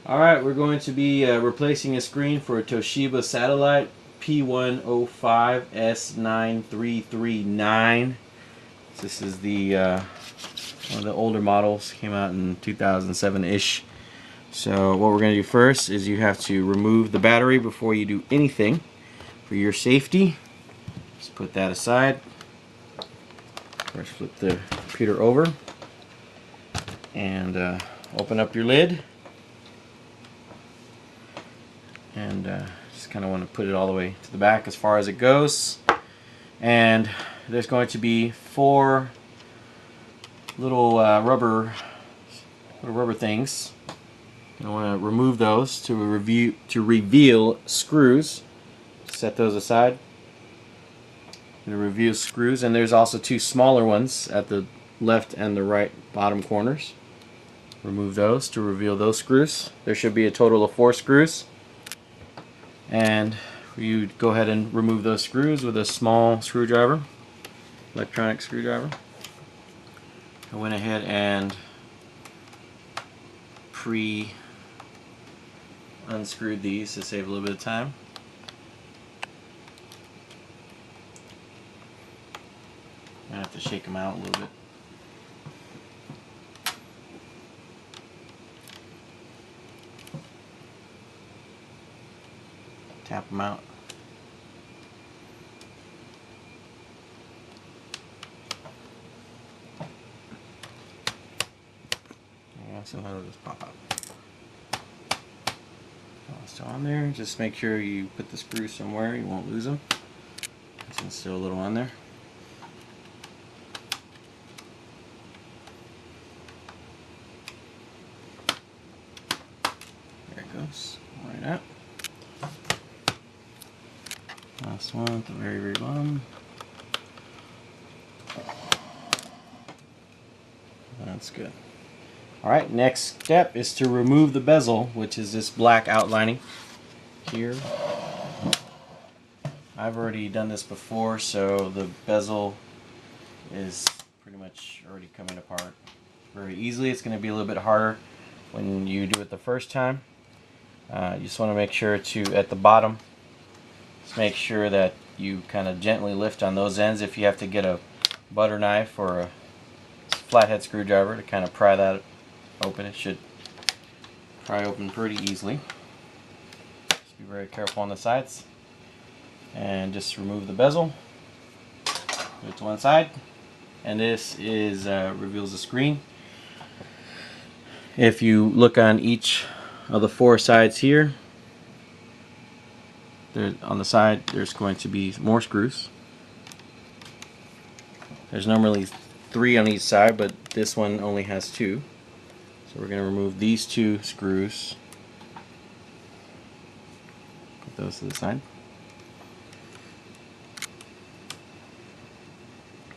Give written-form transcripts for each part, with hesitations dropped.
Alright, we're going to be replacing a screen for a Toshiba satellite P105S9339. This is the one of the older models, came out in 2007-ish. So what we're going to do first is you have to remove the battery before you do anything for your safety. Just put that aside. First flip the computer over and open up your lid. And just kind of want to put it all the way to the back as far as it goes. And there's going to be four little rubber things. I want to remove those to reveal screws. Set those aside. To reveal screws, and there's also two smaller ones at the left and the right bottom corners. Remove those to reveal those screws. There should be a total of 4 screws. And you go ahead and remove those screws with a small screwdriver, electronic screwdriver. I went ahead and unscrewed these to save a little bit of time. I have to shake them out a little bit. Tap them out. Yeah, sometimes it'll just pop out. Still on there. Just make sure you put the screws somewhere. You won't lose them. There's still a little on there. There it goes. Right out. Last one at the very, very bottom. That's good. Alright, next step is to remove the bezel, which is this black outlining here. I've already done this before, so the bezel is pretty much already coming apart very easily. It's going to be a little bit harder when you do it the first time. You just want to make sure to, at the bottom, just make sure that you kind of gently lift on those ends. If you have to get a butter knife or a flathead screwdriver to kind of pry that open, it should pry open pretty easily. Just be very careful on the sides. And just remove the bezel. Put it to one side. And this is reveals the screen. If you look on each of the 4 sides here, on the side there's going to be more screws. There's normally 3 on each side, but this one only has 2. So we're going to remove these 2 screws. Put those to the side.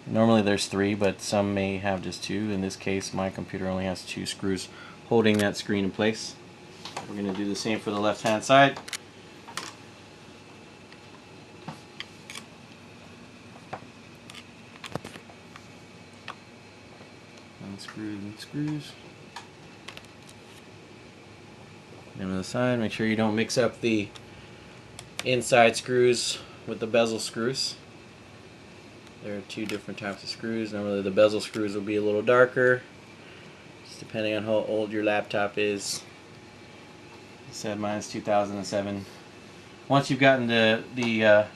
Normally there's 3, but some may have just 2. In this case, my computer only has 2 screws holding that screen in place. We're going to do the same for the left hand side. Unscrew the screws. And on the side, make sure you don't mix up the inside screws with the bezel screws. There are 2 different types of screws. Normally the bezel screws will be a little darker, just depending on how old your laptop is. I said mine's 2007. Once you've gotten the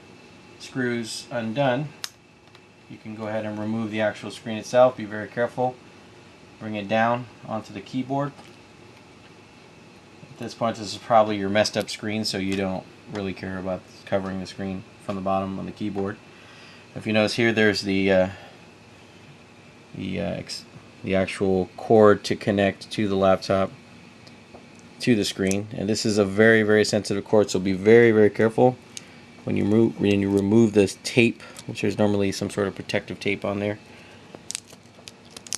screws undone, you can go ahead and remove the actual screen itself. Be very careful. Bring it down onto the keyboard. At this point, this is probably your messed up screen, so you don't really care about covering the screen from the bottom on the keyboard. If you notice here, there's the actual cord to connect to the laptop to the screen, and this is a very, very sensitive cord, so be very, very careful when you remove this tape, which there's normally some sort of protective tape on there.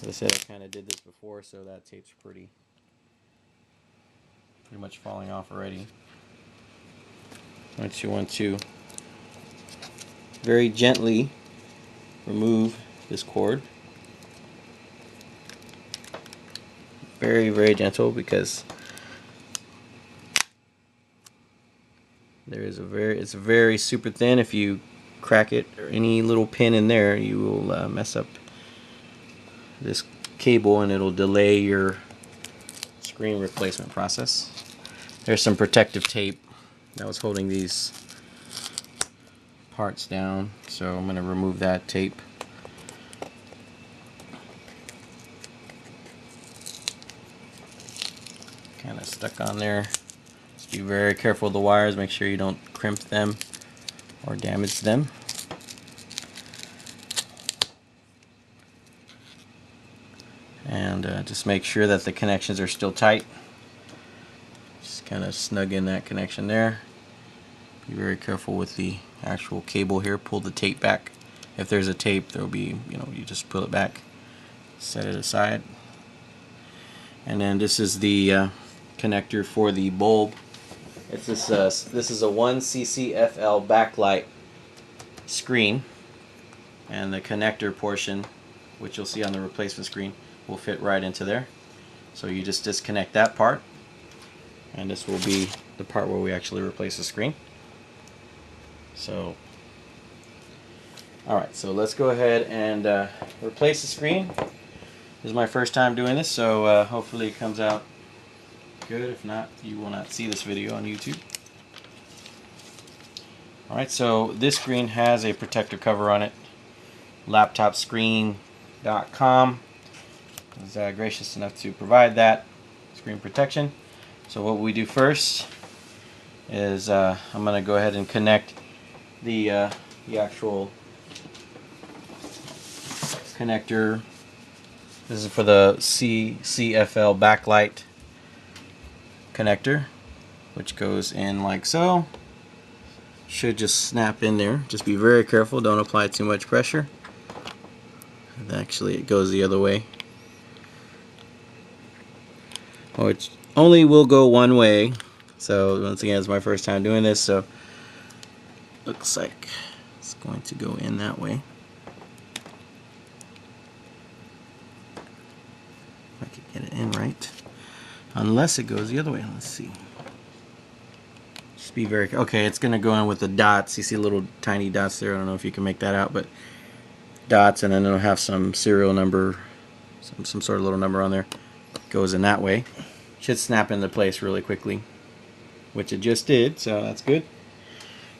As I said, I kind of did this before, so that tape's pretty much falling off already. Once you want to very gently remove this cord. Very, very gentle, because It's very super thin. If you crack it or any little pin in there, you will mess up this cable and it'll delay your screen replacement process. There's some protective tape that was holding these parts down, so I'm going to remove that tape. Kind of stuck on there. Just be very careful of the wires, make sure you don't crimp them or damage them. And just make sure that the connections are still tight. Just kind of snug in that connection there. Be very careful with the actual cable here. Pull the tape back. If there's a tape, there'll be, you just pull it back, set it aside. And then this is the connector for the bulb. It's this is a 1CCFL backlight screen, and the connector portion, which you'll see on the replacement screen, will fit right into there. So you just disconnect that part, and this will be the part where we actually replace the screen. So, alright, so let's go ahead and replace the screen. This is my first time doing this, so hopefully it comes out good. If not, you will not see this video on YouTube. Alright, so this screen has a protective cover on it. Laptopscreen.com is gracious enough to provide that screen protection. So what we do first is I'm going to go ahead and connect the actual connector. This is for the CCFL backlight connector, which goes in like so. Should just snap in there. Just be very careful, don't apply too much pressure. And actually it goes the other way. Which only will go one way. So once again, it's my first time doing this, so looks like it's going to go in that way. If I could get it in right. Unless it goes the other way. Let's see. Just be very okay. It's going to go in with the dots. You see little tiny dots there. I don't know if you can make that out, but dots, and then it'll have some serial number, some sort of little number on there. Goes in that way. Should snap into place really quickly, which it just did. So that's good.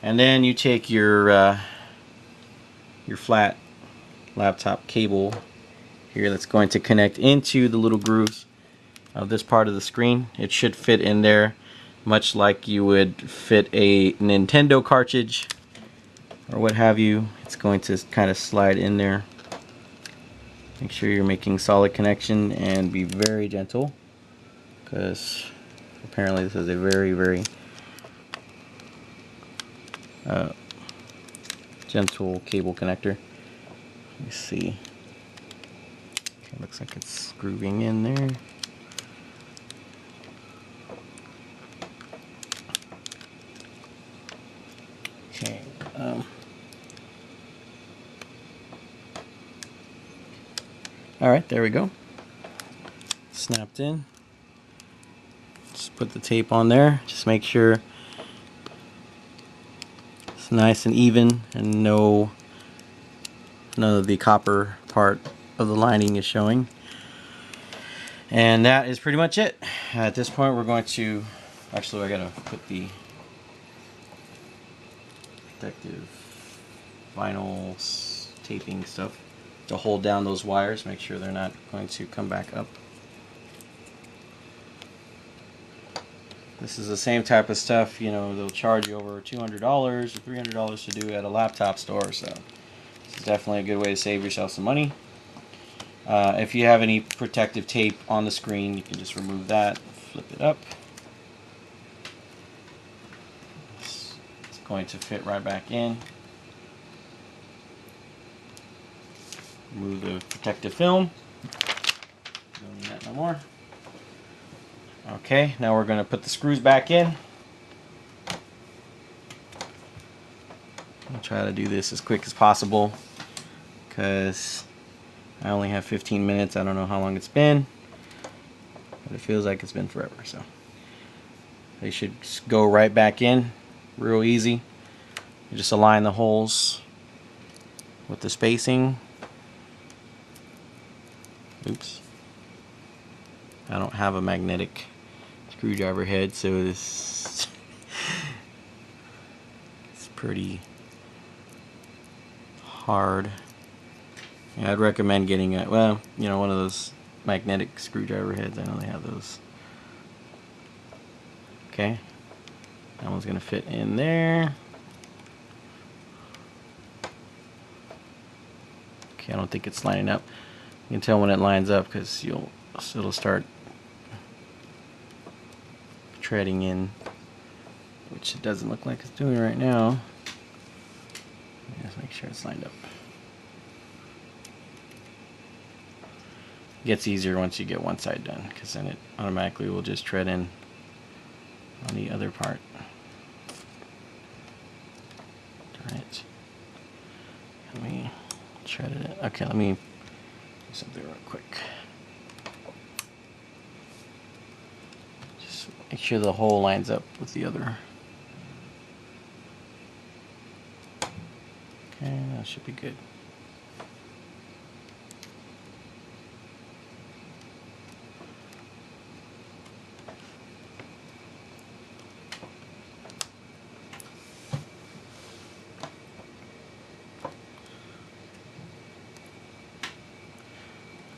And then you take your flat laptop cable here that's going to connect into the little grooves of this part of the screen. It should fit in there much like you would fit a Nintendo cartridge or what have you. It's going to kind of slide in there. Make sure you're making solid connection and be very gentle, because apparently this is a very gentle cable connector. Let me see. Okay, looks like it's grooving in there. Okay. Alright, there we go. Snapped in. Just put the tape on there. Just make sure it's nice and even and none of the copper part of the lining is showing. And that is pretty much it. At this point we're going to, actually I gotta put the protective vinyl taping stuff to hold down those wires, make sure they're not going to come back up. This is the same type of stuff, they'll charge you over $200 or $300 to do at a laptop store, so this is definitely a good way to save yourself some money. If you have any protective tape on the screen, you can just remove that, flip it up. It's going to fit right back in. Remove the protective film. Don't need that no more. Okay, now we're going to put the screws back in. I'll try to do this as quick as possible because I only have 15 minutes. I don't know how long it's been, but it feels like it's been forever. So they should go right back in real easy. You just align the holes with the spacing. Oops. I don't have a magnetic screwdriver head, so this it's pretty hard. Yeah, I'd recommend getting a, well, you know, one of those magnetic screwdriver heads. I know they have those. Okay, that one's gonna fit in there. Okay, I don't think it's lining up. You can tell when it lines up because it'll start treading in, which it doesn't look like it's doing right now. Just make sure it's lined up. It gets easier once you get one side done, because then it automatically will just tread in on the other part. Darn it. Let me tread it. Okay, let me do something real quick. Just make sure the hole lines up with the other. Okay, that should be good.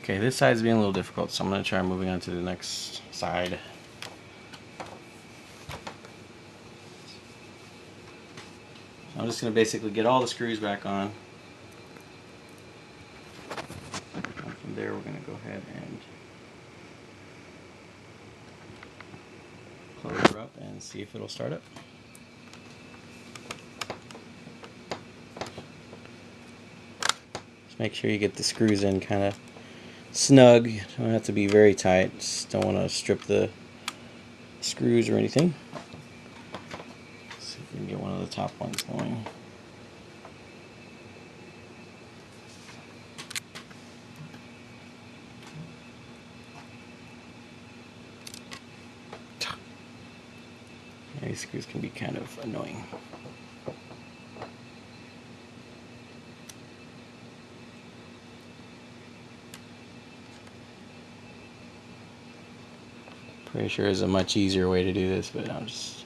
Okay, this side's being a little difficult, so I'm going to try moving on to the next side. I'm just going to basically get all the screws back on. And from there, we're going to go ahead and close her up and see if it'll start up. Just make sure you get the screws in kind of snug. You don't have to be very tight. Just don't want to strip the screws or anything. Let's see if we can get one of the top ones going. These screws can be kind of annoying. Pretty sure there's a much easier way to do this, but I'm just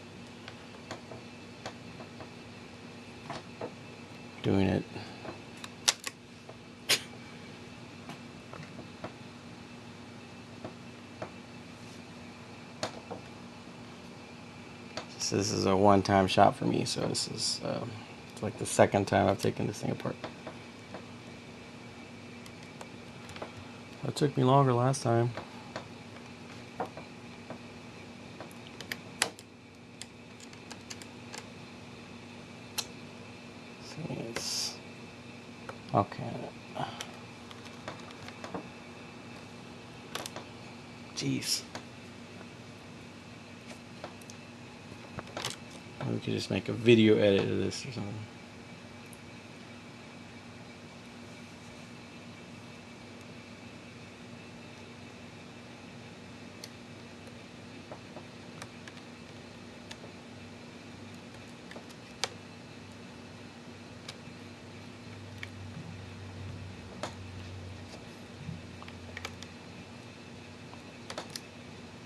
doing it. This is a one-time shop for me, so this is it's like the second time I've taken this thing apart. That took me longer last time. See, it's okay. Jeez. We could just make a video edit of this or something.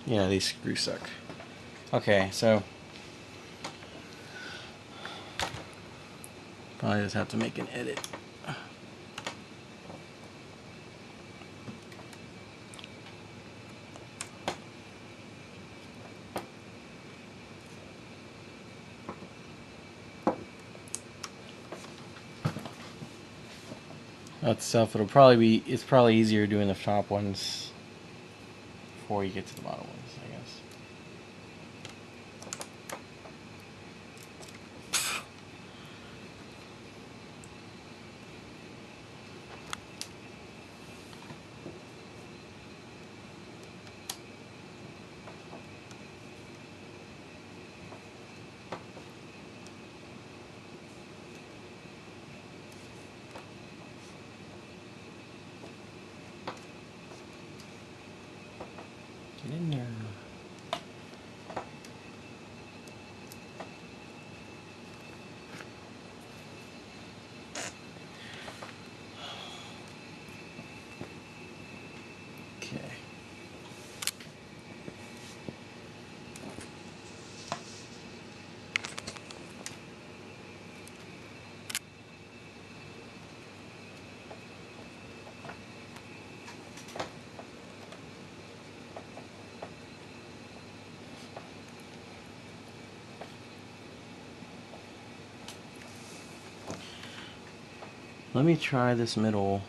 Yeah, these screws suck. Okay, so probably just have to make an edit. That stuff, it's probably easier doing the top ones before you get to the bottom ones, I guess. Get in there. Let me try this middle.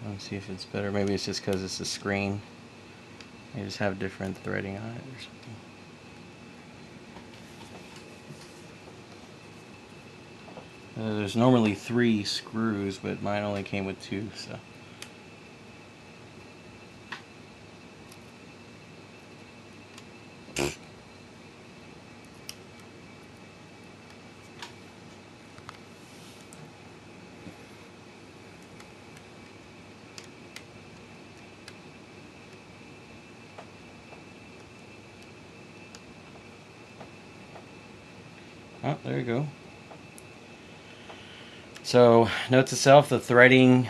Let's see if it's better. Maybe it's just because it's a screen. They just have different threading on it or something. There's normally 3 screws, but mine only came with 2, so. Oh, there you go. So, note to self, the threading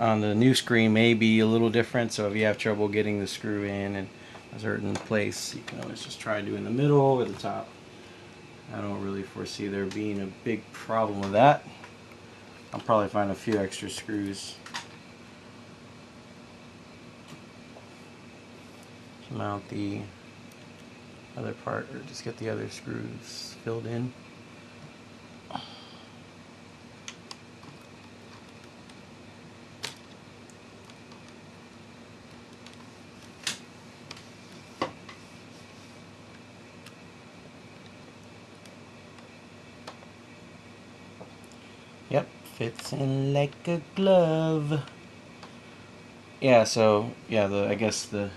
on the new screen may be a little different, so if you have trouble getting the screw in a certain place, you can always just try doing the middle or the top. I don't really foresee there being a big problem with that. I'll probably find a few extra screws to mount the other part, or just get the other screws filled in. Yep, fits in like a glove. Yeah, so yeah, I guess the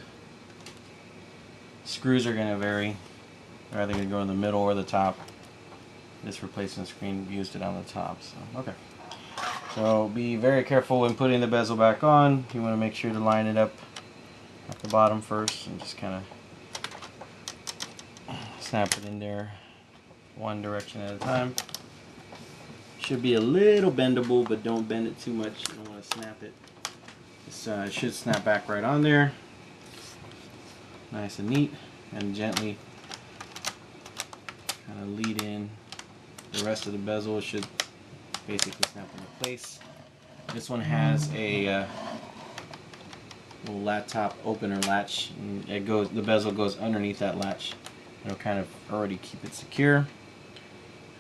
screws are gonna vary. They're either gonna go in the middle or the top. This replacement screen used it on the top, so okay. So be very careful when putting the bezel back on. You want to make sure to line it up at the bottom first and just kind of snap it in there one direction at a time. Should be a little bendable, but don't bend it too much. You don't want to snap it. It should snap back right on there. Nice and neat, and gently kind of lead in the rest of the bezel. It should basically snap into place. This one has a little laptop opener latch, and the bezel goes underneath that latch. It'll kind of already keep it secure.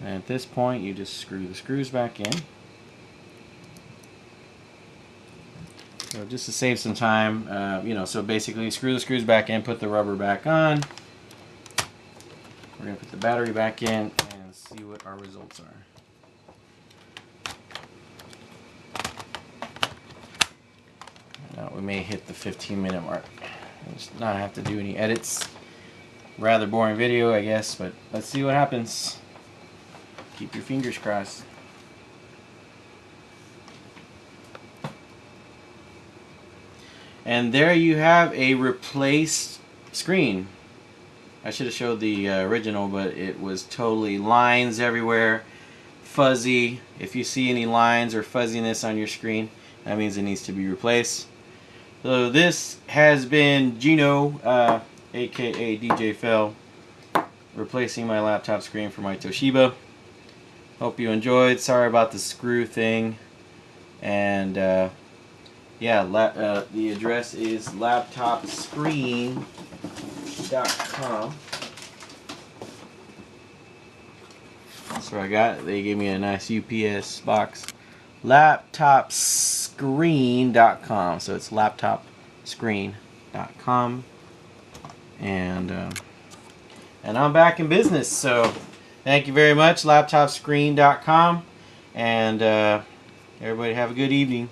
And at this point, you just screw the screws back in. So just to save some time, so basically screw the screws back in, put the rubber back on. We're going to put the battery back in and see what our results are. Now we may hit the 15-minute mark. Just not have to do any edits. Rather boring video, I guess, but let's see what happens. Keep your fingers crossed. And there you have a replaced screen. I should have showed the original, but it was totally lines everywhere, fuzzy. If you see any lines or fuzziness on your screen, that means it needs to be replaced. So this has been Gino, aka DJ Fell, replacing my laptop screen for my Toshiba. Hope you enjoyed. Sorry about the screw thing. And yeah, the address is laptopscreen.com. That's where I got it. They gave me a nice UPS box. Laptopscreen.com. So it's laptopscreen.com. And I'm back in business. So thank you very much, laptopscreen.com. And everybody have a good evening.